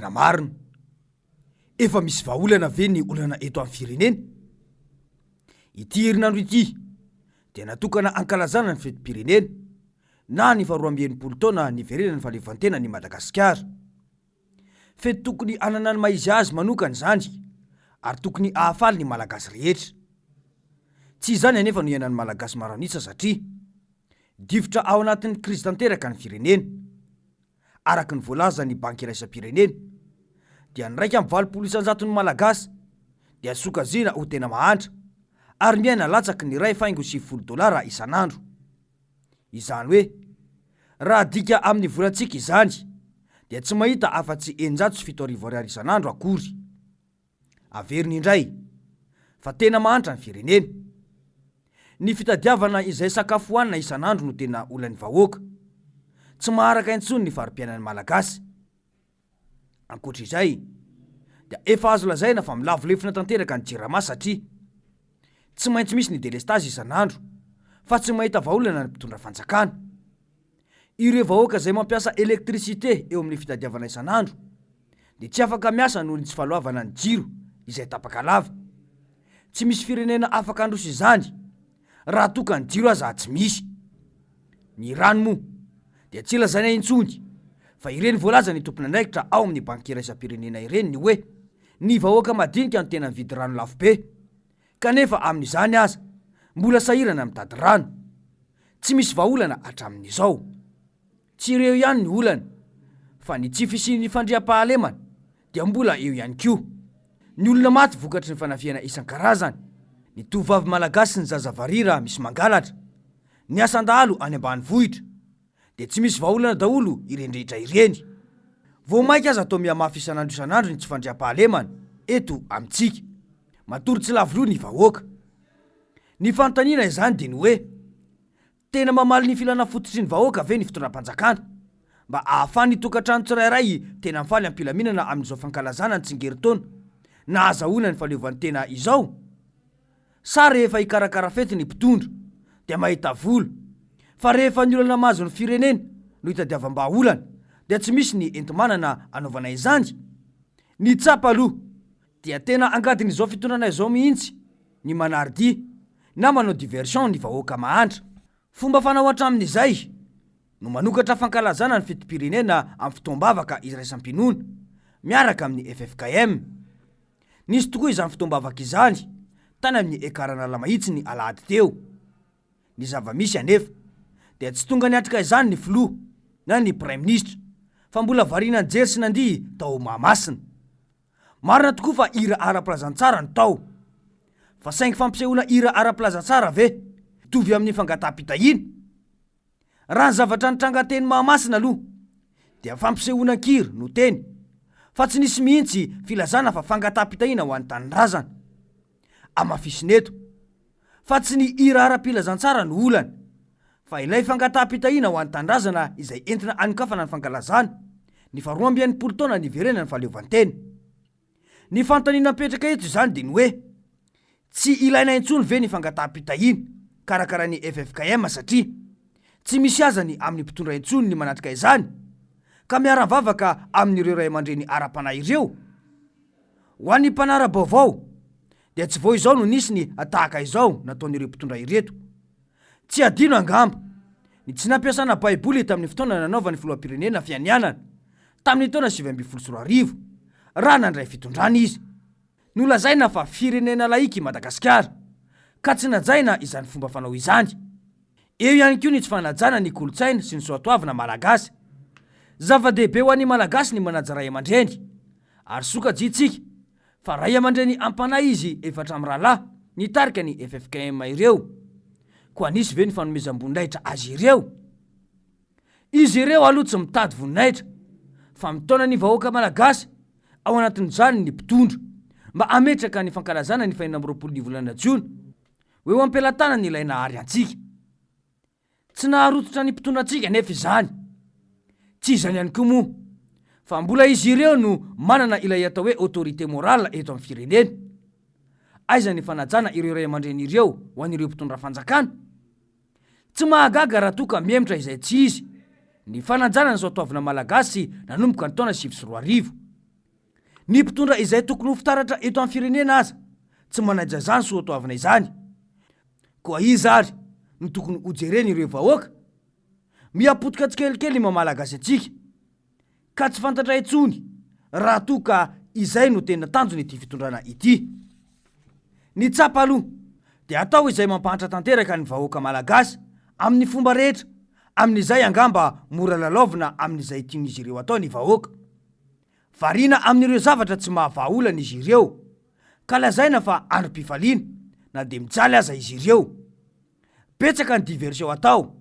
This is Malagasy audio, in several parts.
tena marina. Efa misy vahaolana ve ny olana eto amin'ny firenena? Ity herinandro ity dia natokana ankalazana ny fetim-pirenena na ny faharoa amby enimpolo taona niverenany fahaleovantena ny Madagasikara. Fety tokony anana ny maizy azy manokana izany, ary tokony ahafaly ny malagasy rehetra. Tsy izany anefa no iainan'ny malagasy maranitsa satria difotra ao anatin'ny krizy tanteraka ny firenena. Araka ny voalaza ny banky iraisam-pirenena dia ny 1.900 malagasy dia sokajina ho tena mahantra ary miaina latsaky ny $2.7 isanandro. Izany hoe raha dika amin'ny volantsika izany dia tsy mahita afa-tsy $907 isanandro akory. Averiny indray fa tena mahantra ny firenena. Ny fitadiavana izay sakafo hohanina isanandro no tena olan'ny vahoaka. Tsy maharaka intsony ny farim-piainan'ny malagasy. Ankoatr'izay dia efa azo lazaina fa milavolefona tanteraka ny jirama satria tsy maintsy misy ny delestazy isanandro fa tsy mahita vahaolana ny mpitondra fanjakana. Ireo vahoaka izay mampiasa elektrisite eo amin'ny fitadiavana isanandro dia tsy afaka miasa noho ny tsy faloavana ny jiro izay tapaka lava. Tsy misy firenena afaka androsa izany raha toka ny jiro aza tsy misy. Ny rano moa dia tsy lazaina intsony fa ireny voalaza ny tompona andraikitra ao amin'ny banky iraisam-pirenena ireny ny hoe ny vahoaka madinika no tena mividy rano lafo be, kanefa amin'izany aza mbola sahirana mitady rano. Tsy misy vahaolana hatramin'izao. Tsy ireo ihany ny olana fa ny tsy fisian'ny fandriam-pahalemana dia mbola eo ihany koa. Ny olona maty vokatry ny fanafiana isan-karazany, ny tovavy malagasy ny zazavarira misy mangalatra, ny asan-dahalo any ambanivohitra dia tsy misy vahaolana daholo irendrehetra ireny. Vao maika aza atao mihamafy isanandro ny tsy fandriam-pahalemana eto amintsika. Matory tsy lavoloa ny vahoaka. Ny fanontaniana izany dia ny hoe tena mamaly ny filana fototsy ny vahoaka ve ny fitondram-panjakana mba ahafahany tokantrano tsirairay tena mifaly ampilaminana amin'izao fankalazana ny tsingeritaona na azahoana ny fahaleovantena izao? Sa rehefa hikarakara fety ny mpitondra dia mahita vola, fa rehefa ny olana mahazo ny firenena no hitadiavam-bahaolana dia tsy misy ny enti-manana anaovana izany? Ny tsapa aloha dia tena angadin'izao fitondrana izao mihitsy ny manardia na manao diversion ny vahoaka mahantra. Fomba fanao hatramin'izay no manokatra fankalazana ny fetim-pirenena amin'ny fotoam-bavaka iraisam-pinoana miaraka amin'ny FFKM. Nisy tokoa izany fotoam-bavaka izany tany amin'ny ekarana lamahitsy ny alahady teo. Ny zava-misy anefa dia tsy tonga niatrika izany ny filoha na ny prime ministra fa mbola variana jery sy nandihy tao Mahamasina. Marina tokoa fa ira ara-pilazantsara no tao, fa saingy fampisehoana ira ara-pilazantsara ve mitovy amin'ny fangataham-pitahiana? Raha ny zavatra nitranga teny Mahamasina aloha dia fampisehoana kira no teny, fa tsy nisy mihitsy filazana fa fangataham-pitahiana ho an'ny tanindrazana. Amafisin'eto fa tsy ny ira ara-pilazantsara no olana fa ilay fangataham-pitahiana ho an'ny tanindrazana izay entina anokafana ny fankalazana ny faharoa amby enimpolo taona niverenany fahaleovantena. Ny fanontaniana mipetraka eto izany dia ny hoe tsy ilaina intsony ve ny fangataham-pitahiana karakara ny FFKM satria tsy misy azany amin'ny mpitondra intsony ny manatrika izany ka miara-bavaka amin'ireo ray aman-dreny ara-panahy ireo. Ho an'ny mpanara-baovao dia tsy vao izao no nisy ny tahaka izao nataon'ireo mpitondra ireto. Tsy adino angamba ny tsy nampiasana baiboly tamin'ny fotoana nanaovan'ny filoham-pirenena fianianana tamin'ny taona 2014 raha nandray fitondrana izy. Nolazaina fa firenena laika i Madagasikara ka tsy najaina izany fomba fanao izany. Eo ihany koa ny tsy fanajana ny kolotsaina sy ny soatoavina malagasy. Zava-dehibe ho an'ny malagasy ny manaja ray aman-dreny ary sokajitsika fa ray aman-dreny ampanahy izy efatra amin'ny rahalahy nitarika ny FFKM ireo. Koa nisy ve ny fanomezam-boninahitra azy ireo? Izy ireo aloha tsy mitady voninahitra fa mitaona ny vahoaka malagasy ao anatin'izany ny mpitondra mba ametraka ny fankalazana ny 20 volana Jiona hoe ho ampelatana ny ilay nahary antsika. Tsy naharototra ny mpitondrantsika nefa izany. Tsy izany ihany koa moa fa mbola izy ireo no manana ilay atao hoe autorité morale eto amin'ny firenena. Aiza ny fanajana ireo ray aman-dreny ireo ho an'ireo mpitondra fanjakana? Tsy mahagaga raha toka miemitra izay tsy izy ny fanajana ny soatoavina malagasy nanomboka ny taona 2014. Ny mpitondra izay tokony ho fitaratra eto amin'ny firenena aza tsy manaja zany soatoavana izany. Koa izy ary no tokony hojereny ireo vahoaka. Miapotika tsikelikely mamalagasy atsika ka tsy fantatra etsony raha toa ka izay no tena tanjony ity fitondrana ity. Ny tsapa aloha dia atao izay mampahatra tanteraka ny vahoaka malagasy amin'ny fomba rehetra, amin'izay angamba mora lalaovina amin'izay tian'izy ireo atao ny vahoaka. Variana amin'ireo zavatra tsy mahavaolana izy ireo, ka lazaina fa androm-pifaliana na de mijaly aza izy ireo. Betsaka ny diversion atao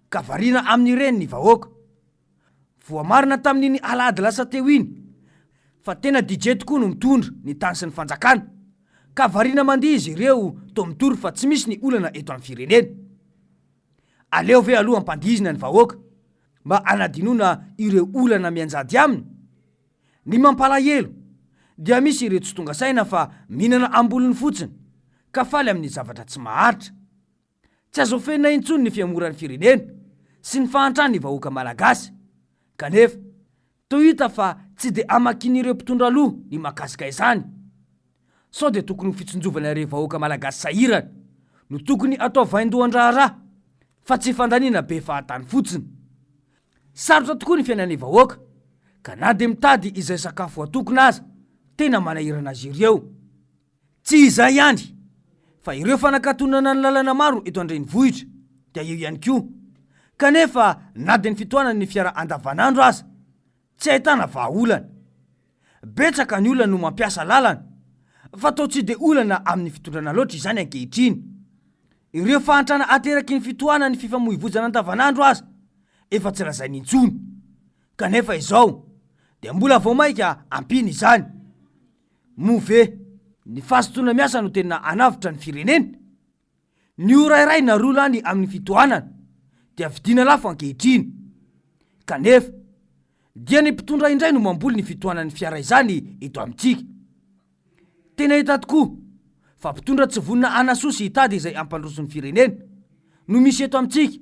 ka variana amin'ireny ny vahoaka. Voamarina tamin'iny alahady lasa teo iny fa tena DJ tokoa no mitondra ny tany sy ny fanjakana, ka variana mandihy izy ireo to mitory fa tsy misy ny olana eto amin'ny firenena. Aleo ve aloha ampandihizina ny vahoaka mba anadinona ireo olana mianjady aminy. Ny mampalahelo dia misy ireo tsy tonga saina fa mihinana ambolony fotsiny ka faly amin'ny zavatra tsy maharitra. Tsy azo fenina intsony ny fiamoran'ny firenena sy ny fahantrany vahoaka malagasy, kanefa toa hita fa tsy de amakin'ireo mpitondra loha ny makasika izany. Sao de tokony ho fitsonjovana ireo vahoaka malagasy sahirana no tokony atao vaindohan-draharaha fa tsy fandaniana be fahatany fotsiny. Sarotra tokoa ny fiainan'ny vahoaka, ka na de mitady izay sakafo atokona aza tena manahirana azy ireo. Tsy izay ihany fa ireo fanakatonana ny lalana maro eto andrenivohitra dia eo ihany koa, kanefa na de ny fitohanany fiara andavanandro aza tsy ahitana vahaolana. Betsaka ny olana no mampiasa lalana fa tao tsy de olana amin'ny fitondrana loatra izany ankehitriny. Ireo fahantrana ateraky ny fitohanany fifamoivozana andavanandro aza efa tsy lazainy intsony, kanefa izao de mbola vao maika ampiny izany. Move ny fahasotoana miasa no tena anavitra ny firenena. Ny orairay na roa lany amin'ny fitohanana dia vidina lafo ankehitriny, kanefa dia ny mpitondra indray no mamboly ny fitohanan'ny fiara izany eto amintsika. Tena hita tokoa fa mpitondra tsy vonina anasosy hitady izay ampandroso ny firenena no misy eto amintsika,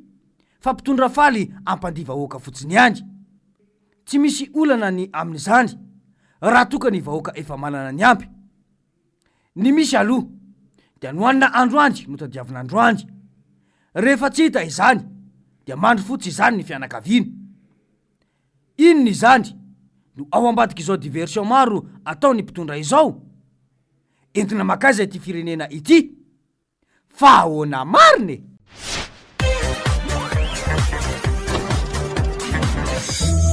fa mpitondra faly ampandiva vahoaka fotsiny ihany. Tsy misy olana ny amin'izany raha toka ny vahoaka efa manana ny ampy. Ny misy aloha dia nohanina androany no tadiavina androany. Rehefa tsy hita izany dia mandro fotsy izany ny fianakaviana. Inona izany no ao ambadika izao diversion maro ataony mpitondra izao? Entina makaiza ity firenena ity? Fa ahoana marine?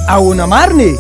Ahoana marine?